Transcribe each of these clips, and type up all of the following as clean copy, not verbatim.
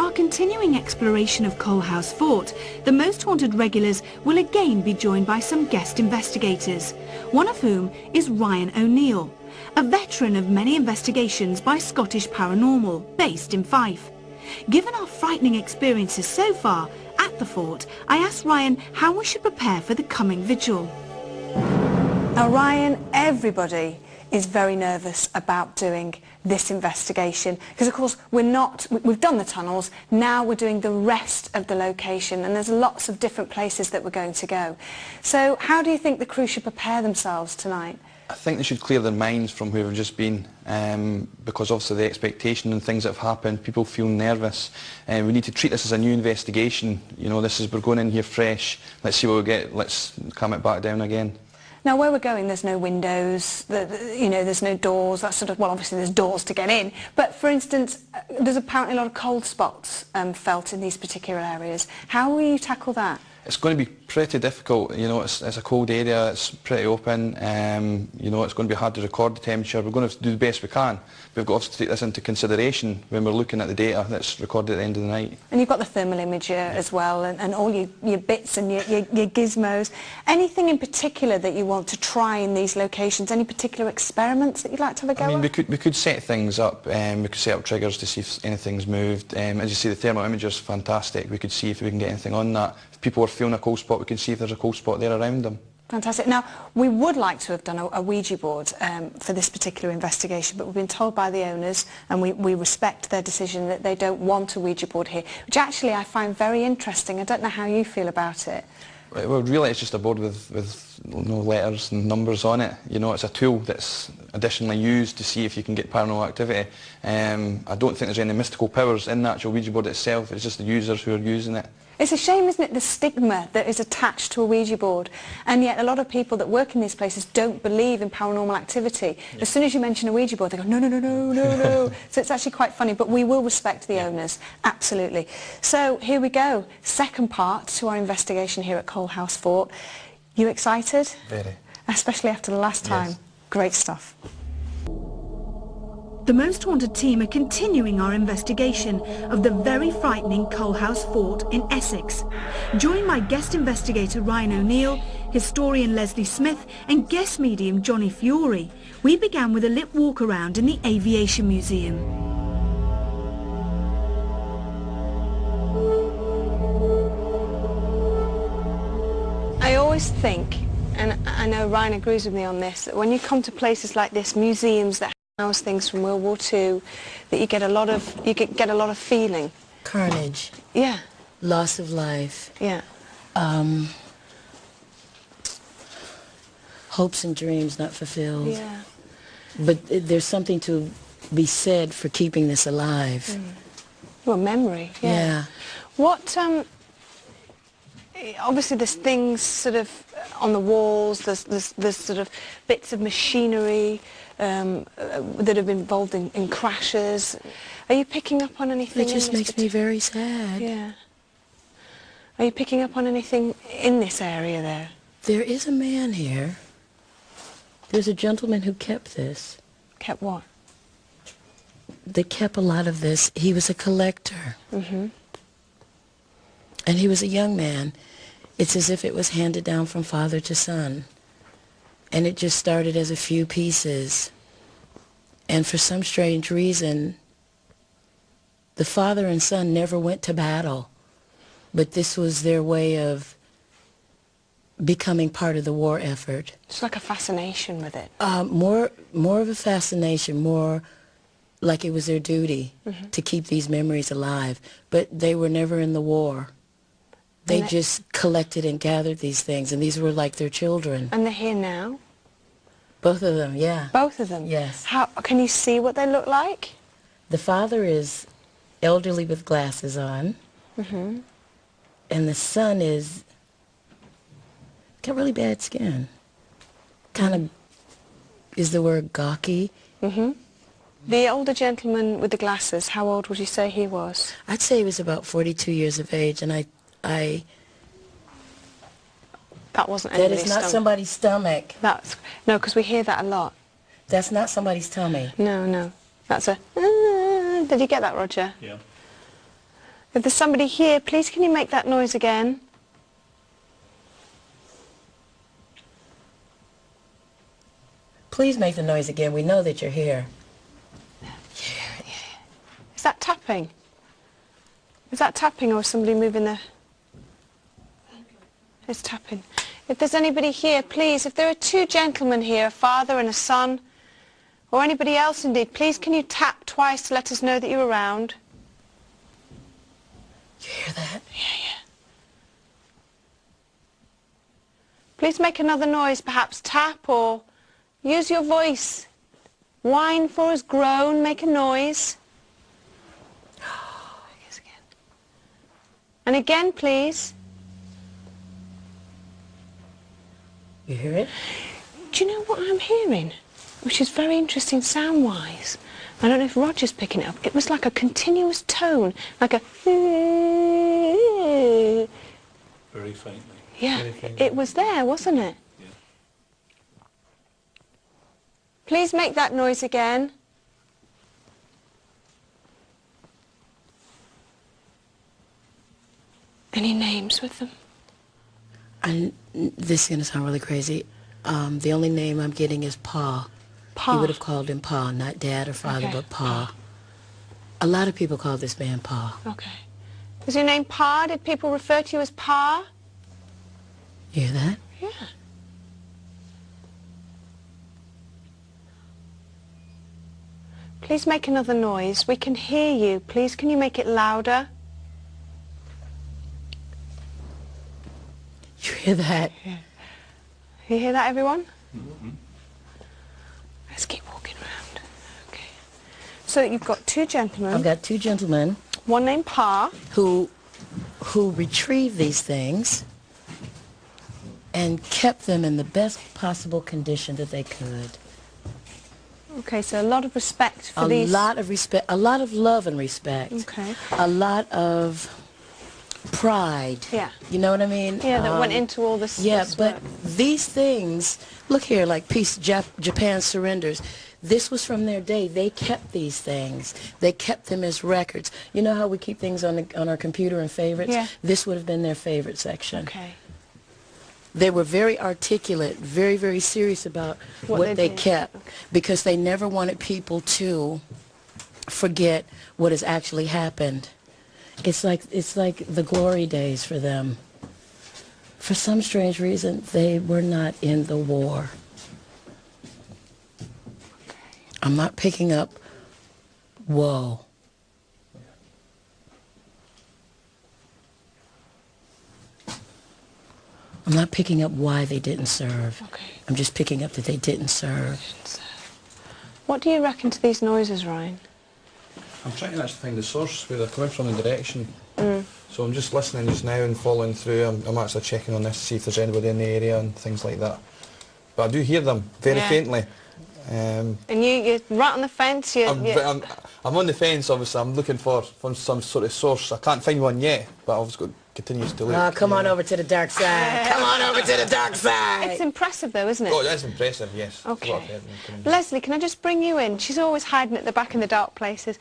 our continuing exploration of Coalhouse Fort, the Most Haunted regulars will again be joined by some guest investigators, one of whom is Ryan O'Neill, a veteran of many investigations by Scottish Paranormal, based in Fife. Given our frightening experiences so far at the fort, I asked Ryan how we should prepare for the coming vigil. Now Ryan, everybody is very nervous about doing this investigation because of course we've done the tunnels, now we're doing the rest of the location and there's lots of different places that we're going to go. So how do you think the crew should prepare themselves tonight? I think they should clear their minds from where we've just been because obviously the expectation and things that have happened, people feel nervous. We need to treat this as a new investigation. You know, we're going in here fresh, let's see what we get, let's calm it back down again. Now where we're going there's no windows, there's no doors, that's sort of, well obviously there's doors to get in, but for instance there's apparently a lot of cold spots felt in these particular areas. How will you tackle that? It's going to be pretty difficult, you know, it's a cold area, it's pretty open, you know, it's going to be hard to record the temperature. We're going to have to do the best we can. We've got to take this into consideration when we're looking at the data that's recorded at the end of the night. And you've got the thermal imager as well, and all your bits and your gizmos. Anything in particular that you want to try in these locations? Any particular experiments that you'd like to have a go at? I mean, we could set things up, we could set up triggers to see if anything's moved. As you see, the thermal imager's fantastic. We could see if we can get anything on that. If people are feeling a cold spot, we can see if there's a cold spot there around them. Fantastic. Now, we would like to have done a Ouija board for this particular investigation, but we've been told by the owners, and we respect their decision, that they don't want a Ouija board here, which actually I find very interesting. I don't know how you feel about it. Well, really it's just a board with you know, letters and numbers on it. You know, it's a tool that's additionally used to see if you can get paranormal activity. I don't think there's any mystical powers in the actual Ouija board itself, it's just the users who are using it. It's a shame, isn't it, the stigma that is attached to a Ouija board, and yet a lot of people that work in these places don't believe in paranormal activity. Yeah. As soon as you mention a Ouija board, they go, no, no, no, no, no, no. So it's actually quite funny, but we will respect the owners, absolutely. So here we go, second part to our investigation here at Coalhouse Fort. You excited? Very. Especially after the last time. Yes. Great stuff. The Most Haunted team are continuing our investigation of the very frightening Coalhouse Fort in Essex. Joined by guest investigator Ryan O'Neill, historian Lesley Smith and guest medium Johnnie Fiori, we began with a lit walk around in the Aviation Museum. I always think, and I know Ryan agrees with me on this, that when you come to places like this, museums that house things from World War II, that you get a lot of feeling. Carnage. Yeah. Loss of life. Yeah. Hopes and dreams not fulfilled. Yeah. But there's something to be said for keeping this alive. Mm. Well, memory. Yeah. Yeah. What? Obviously, there's things sort of on the walls. There's sort of bits of machinery that have been involved in crashes. Are you picking up on anything? It just makes me very sad. Yeah. Are you picking up on anything in this area there? There is a man here. There's a gentleman who kept this. Kept what? They kept a lot of this. He was a collector. Mm-hmm. And he was a young man. It's as if it was handed down from father to son. And it just started as a few pieces. And for some strange reason, the father and son never went to battle. But this was their way of becoming part of the war effort. It's like a fascination with it. More of a fascination, more like it was their duty to keep these memories alive. But they were never in the war. They just collected and gathered these things, and these were like their children. And they're here now? Both of them, yeah. Both of them? Yes. How can you see what they look like? The father is elderly with glasses on, and the son is got really bad skin. Kind of is the word gawky. The older gentleman with the glasses, how old would you say he was? I'd say he was about 42 years of age, and that wasn't that anybody's is not stomach. somebody's stomach. No, because we hear that a lot. That's not somebody's tummy. No, no. That's a... Did you get that, Roger? Yeah. If there's somebody here, please can you make that noise again? Please make the noise again. We know that you're here. Is that tapping? Is that tapping or is somebody moving there? It's tapping. If there's anybody here, please, if there are two gentlemen here, a father and a son, or anybody else indeed, please can you tap twice to let us know that you're around? You hear that? Yeah. Please make another noise, perhaps tap or use your voice. Whine for us, groan, make a noise. And again, please. You hear it? Do you know what I'm hearing? Which is very interesting sound-wise. I don't know if Roger's picking it up. It was like a continuous tone, like a... Very faintly. Yeah, Very faintly. it was there, wasn't it? Yeah. Please make that noise again. Any names with them? This is going to sound really crazy. The only name I'm getting is Pa. Pa. He would have called him Pa, not Dad or Father, Okay. but Pa. A lot of people call this man Pa. Okay. Is your name Pa? Did people refer to you as Pa? You hear that? Yeah. Please make another noise. We can hear you. Please, can you make it louder? You hear that? Yeah. You hear that, everyone? Mm-hmm. Let's keep walking around. Okay. So you've got two gentlemen. I've got two gentlemen One named Pa. who retrieved these things and kept them in the best possible condition that they could. Okay, so a lot of respect for A these. lot of respect, a lot of love and respect. Okay. A lot of pride. Yeah. You know what I mean? Yeah, that went into all this. Yeah, this but work. these things, look here, like peace, Japan surrenders. This was from their day. They kept these things. They kept them as records. You know how we keep things on our computer in favorites? Yeah. This would have been their favorite section. Okay. They were very articulate, very, very serious about What what they they did. kept, because they never wanted people to forget what has actually happened. It's like the glory days for them. For some strange reason, they were not in the war. I'm not picking up, whoa. I'm not picking up why they didn't serve. Okay. I'm just picking up that they didn't serve. What do you reckon to these noises, Ryan? I'm trying to actually find the source, where they're coming from, the direction. So I'm just listening just now and following through. I'm actually checking on this to see if there's anybody in the area and things like that. But I do hear them very Yeah. faintly. And you're right on the fence. I'm on the fence, obviously. I'm looking for some sort of source. I can't find one yet, but I've just got continues to look. Oh, come on over to the dark side. Come on over to the dark side. It's impressive, though, isn't it? Oh, that's impressive, yes. That's Okay. what I've heard them coming. Lesley, can I just bring you in? She's always hiding at the back in the dark places.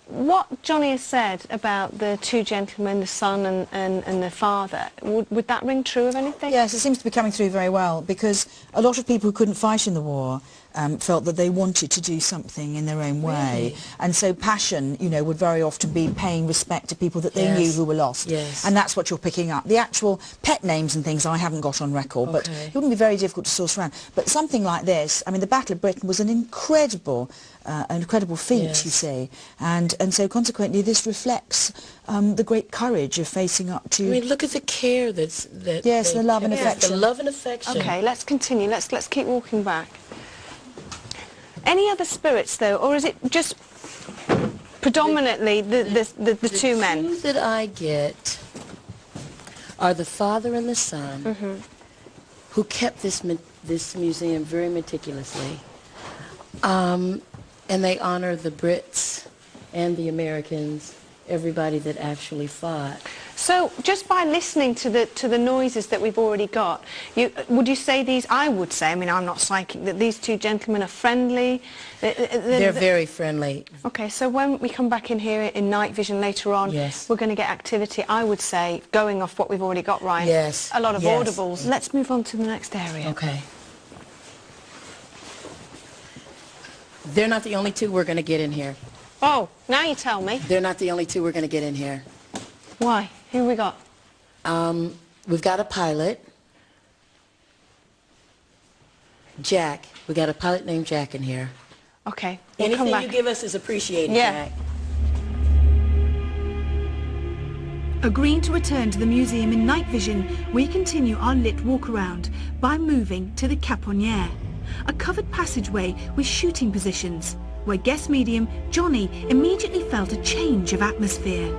What Johnny has said about the two gentlemen, the son and the father, would that ring true of anything? Yes, it seems to be coming through very well, because a lot of people who couldn't fight in the war felt that they wanted to do something in their own way. Really? And so passion, you know, would very often be paying respect to people that they Yes. knew who were lost. Yes. And that's what you're picking up. The actual pet names and things I haven't got on record, but Okay. it wouldn't be very difficult to source around. But something like this, I mean, the Battle of Britain was an incredible feat, Yes. you see. And so consequently this reflects the great courage of facing up to... I mean, look at the care that Yes, they the love and kept. affection. The love and affection. Okay, let's continue. Let's keep walking back. Any other spirits, though, or is it just predominantly the two men? The two that I get are the father and the son, who kept this museum very meticulously. And they honor the Brits and the Americans, everybody that actually fought. So just by listening to the noises that we've already got, would you say these? I would say, I mean, I'm not psychic, that these two gentlemen are friendly. They're very friendly. Okay, so when we come back in here in night vision later on, yes, we're going to get activity. I would say, going off what we've already got, Ryan. Yes. A lot of yes. audibles. Let's move on to the next area. Okay. They're not the only two we're going to get in here. Oh, now you tell me. They're not the only two we're going to get in here. Why? Who we got? We've got a pilot, Jack. We got a pilot named Jack in here. Okay. We'll Anything come back. you give us is appreciated, Yeah. Jack. Agreeing to return to the museum in night vision, we continue our lit walk-around by moving to the Caponiere, a covered passageway with shooting positions, where guest medium Johnny immediately felt a change of atmosphere.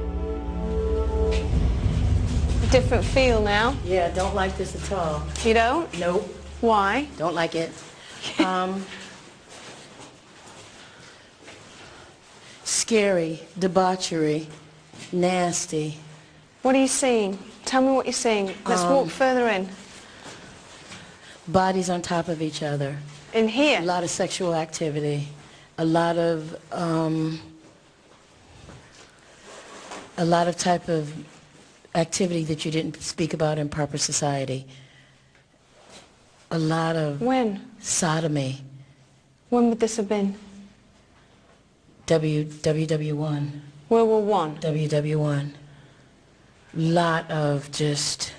Different feel now. Yeah, don't like this at all. You don't? Nope. Why? Don't like it. Scary, debauchery, nasty. What are you seeing? Tell me what you're seeing. Let's walk further in. Bodies on top of each other. In here? A lot of sexual activity. A lot of type of activity that you didn't speak about in proper society. A lot of When? sodomy. When would this have been? WW1. World War One. WW1. Lot of just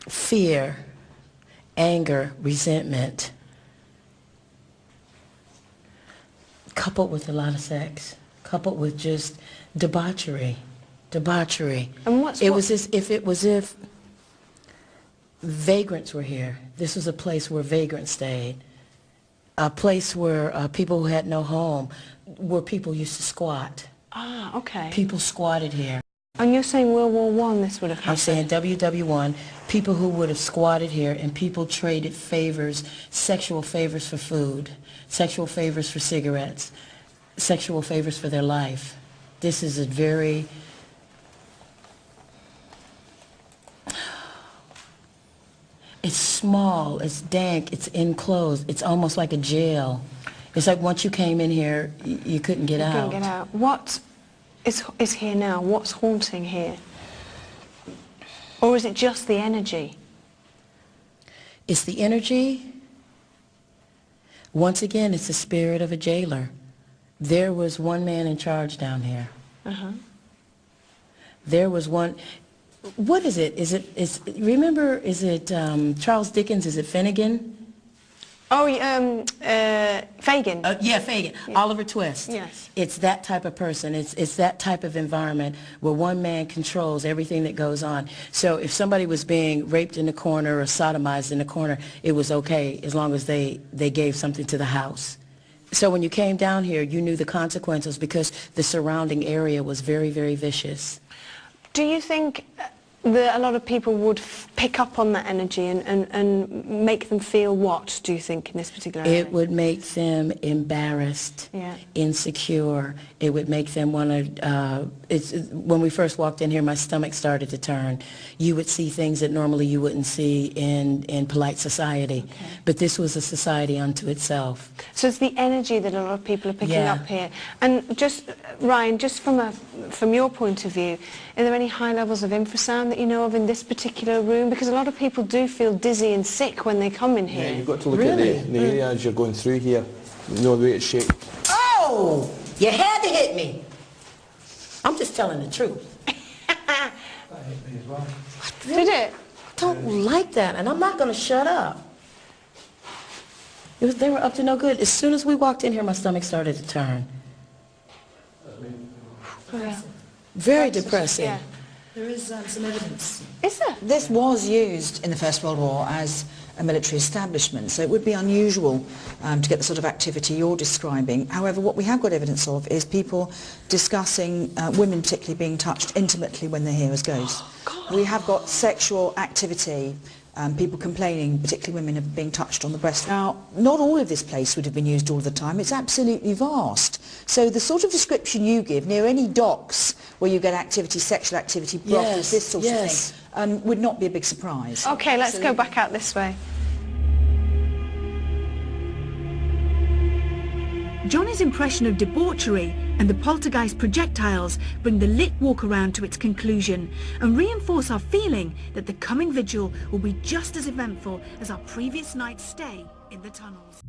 fear, anger, resentment, coupled with a lot of sex, coupled with just debauchery. And It was as if vagrants were here. This was a place where vagrants stayed. A place where people who had no home, where people used to squat. Ah, okay. People squatted here. And you're saying World War One this would have happened? I'm saying WW1, people who would have squatted here, and people traded favors, sexual favors for food, sexual favors for cigarettes, sexual favors for their life. This is a very... It's small, it's dank, it's enclosed, it's almost like a jail. It's like once you came in here, you couldn't get out. You couldn't get out. What is here now? What's haunting here? Or is it just the energy? It's the energy. Once again, it's the spirit of a jailer. There was one man in charge down here. There was one... What is it? Remember, is it Charles Dickens? Is it Finnegan? Oh, Fagin. Yeah, Fagin. Yeah. Oliver Twist. Yes. It's that type of person. It's that type of environment where one man controls everything that goes on. So if somebody was being raped in the corner or sodomized in the corner, it was okay as long as they gave something to the house. So when you came down here, you knew the consequences because the surrounding area was very, very vicious. Do you think that a lot of people would pick up on that energy and make them feel what, do you think, in this particular area? It would make them embarrassed, insecure. It would make them want to... when we first walked in here, my stomach started to turn. You would see things that normally you wouldn't see in polite society. Okay. But this was a society unto itself. So it's the energy that a lot of people are picking up here. And just, Ryan, just from your point of view, are there any high levels of infrasound that you know of in this particular room? Because a lot of people do feel dizzy and sick when they come in here. Yeah, you've got to look at the area as you're going through here. You know the way it's shaped. Oh! You had to hit me! I'm just telling the truth. That hit me as well. Did it? I don't like that, and I'm not going to shut up. They were up to no good. As soon as we walked in here, my stomach started to turn. Very depressing. Yeah. There is some evidence. Is there? This was used in the First World War as a military establishment, so it would be unusual to get the sort of activity you're describing. However, what we have got evidence of is people discussing women particularly being touched intimately when they're here as ghosts. We have got sexual activity people complaining, particularly women, of being touched on the breast. Now, not all of this place would have been used all the time. It's absolutely vast. So the sort of description you give near any docks where you get activity, sexual activity, brothels, this sort of thing, would not be a big surprise. Okay, let's go back out this way. Johnny's impression of debauchery and the poltergeist projectiles bring the lit walk around to its conclusion and reinforce our feeling that the coming vigil will be just as eventful as our previous night's stay in the tunnels.